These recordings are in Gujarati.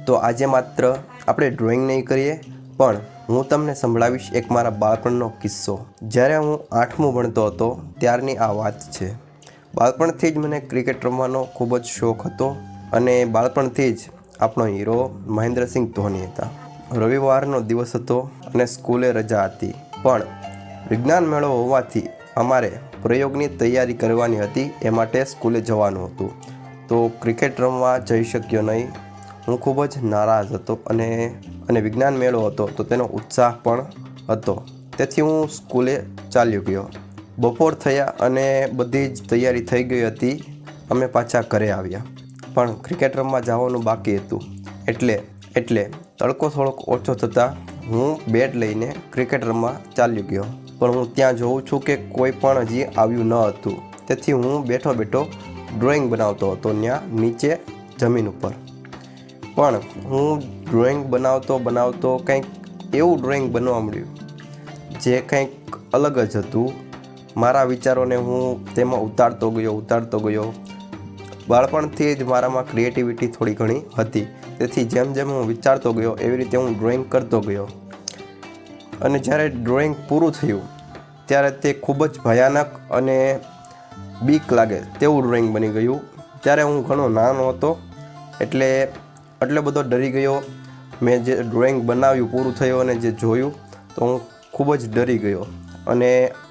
તો આજે માત્ર આપણે ડ્રોઈંગ નહીં કરીએ, પણ હું તમને સંભળાવીશ એક મારા બાળપણનો કિસ્સો. જ્યારે હું 8મું ભણતો હતો ત્યારની આ વાત છે. બાળપણથી જ મને ક્રિકેટ રમવાનો ખૂબ જ શોખ હતો અને બાળપણથી જ આપણો હીરો મહેન્દ્રસિંહ ધોની હતા. રવિવારનો દિવસ હતો અને સ્કૂલે રજા હતી, પણ વિજ્ઞાન મેળો હોવાથી અમારે પ્રયોગની તૈયારી કરવાની હતી. એ માટે સ્કૂલે જવાનું હતું, તો ક્રિકેટ રમવા જઈ શક્યો નહીં. હું ખૂબ જ નારાજ હતો અને વિજ્ઞાન મેળો હતો તો તેનો ઉત્સાહ પણ હતો. તેથી હું સ્કૂલે ચાલ્યો ગયો. બપોર થયા અને બધી જ તૈયારી થઈ ગઈ હતી. અમે પાછા ઘરે આવ્યા, પણ ક્રિકેટ રમવા જવાનું બાકી હતું. એટલે તડકો થોડોક ઓછો થતાં હું બેટ લઈને ક્રિકેટ રમવા ચાલ્યો ગયો. પણ હું ત્યાં જોઉં છું કે કોઈ પણ હજી આવ્યું ન હતું. તેથી હું બેઠો ડ્રોઈંગ બનાવતો હતો ત્યાં નીચે જમીન ઉપર. પણ હું ડ્રોઈંગ બનાવતો કંઈક એવું ડ્રોઈંગ બનવા મળ્યું જે કંઈક અલગ જ હતું. મારા વિચારોને હું તેમાં ઉતારતો ગયો. બાળપણથી જ મારામાં ક્રિએટિવિટી થોડી ઘણી હતી. તેથી જેમ હું વિચારતો ગયો એવી રીતે હું ડ્રોઈંગ કરતો ગયો. અને જ્યારે ડ્રોઈંગ પૂરું થયું ત્યારે તે ખૂબ જ ભયાનક અને બીક લાગે તેવું ડ્રોઈંગ બની ગયું. ત્યારે હું ઘણો નાનો હતો, એટલો બધો ડરી ગયો. મેં જે ડ્રોઈંગ બનાવ્યું પૂરું થયું અને જે જોયું તો હું ખૂબ જ ડરી ગયો. અને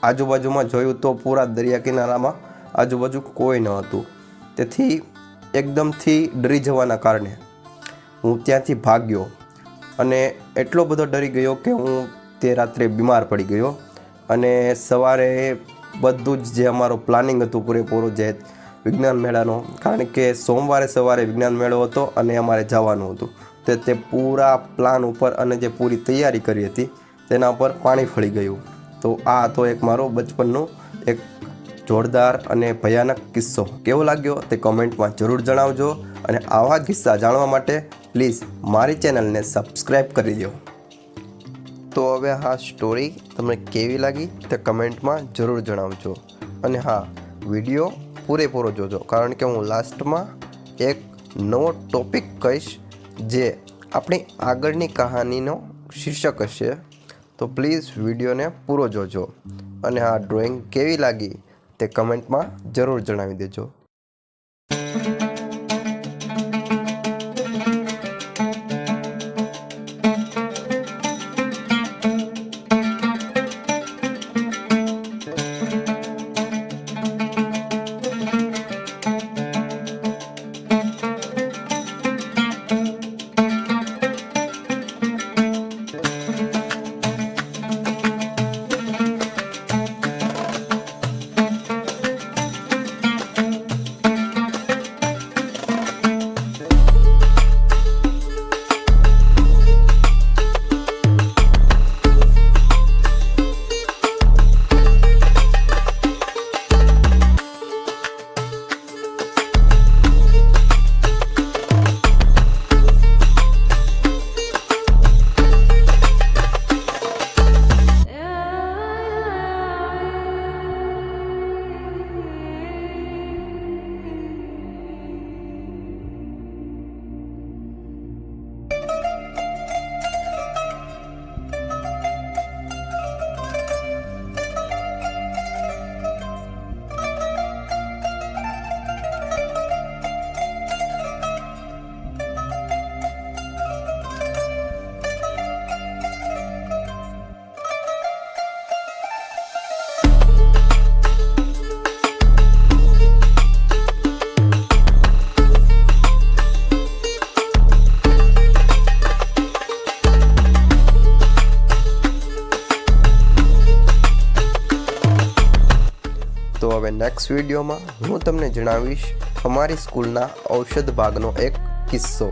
આજુબાજુમાં જોયું તો પૂરા દરિયા કિનારામાં આજુબાજુ કોઈ ન હતું. તેથી એકદમથી ડરી જવાના કારણે હું ત્યાંથી ભાગ્યો અને એટલો બધો ડરી ગયો કે હું તે રાત્રે બીમાર પડી ગયો. અને સવારે બધું જ જે અમારો પ્લાનિંગ હતું પૂરેપૂરું જે વિજ્ઞાન મેળાનો, કારણ કે સોમવારે સવારે વિજ્ઞાન મેળો હતો અને અમારે જવાનું હતું, તે પૂરા પ્લાન ઉપર અને જે પૂરી તૈયારી કરી હતી તેના ઉપર પાણી ફરી ગયું. તો આ હતો એક મારો બચપનનો એક જોરદાર અને ભયાનક કિસ્સો. કેવો લાગ્યો તે કમેન્ટમાં જરૂર જણાવજો. અને આવા કિસ્સા જાણવા માટે પ્લીઝ મારી ચેનલને સબસ્ક્રાઈબ કરી દો. તો હવે આ સ્ટોરી તમને કેવી લાગી તે કમેન્ટમાં જરૂર જણાવજો. અને હા, વિડીયો પૂરેપૂરો જોજો, કારણ કે હું લાસ્ટમાં એક નવો ટૉપિક કહીશ જે આપણી આગળની કહાનીનો શીર્ષક હશે. તો પ્લીઝ વિડીયોને પૂરો જોજો. અને આ ડ્રોઈંગ કેવી લાગી તે કમેન્ટમાં જરૂર જણાવી દેજો. તો હવે નેક્સ્ટ વિડીયોમાં હું તમને જણાવીશ અમારી સ્કૂલના ઔષધ ભાગનો એક કિસ્સો.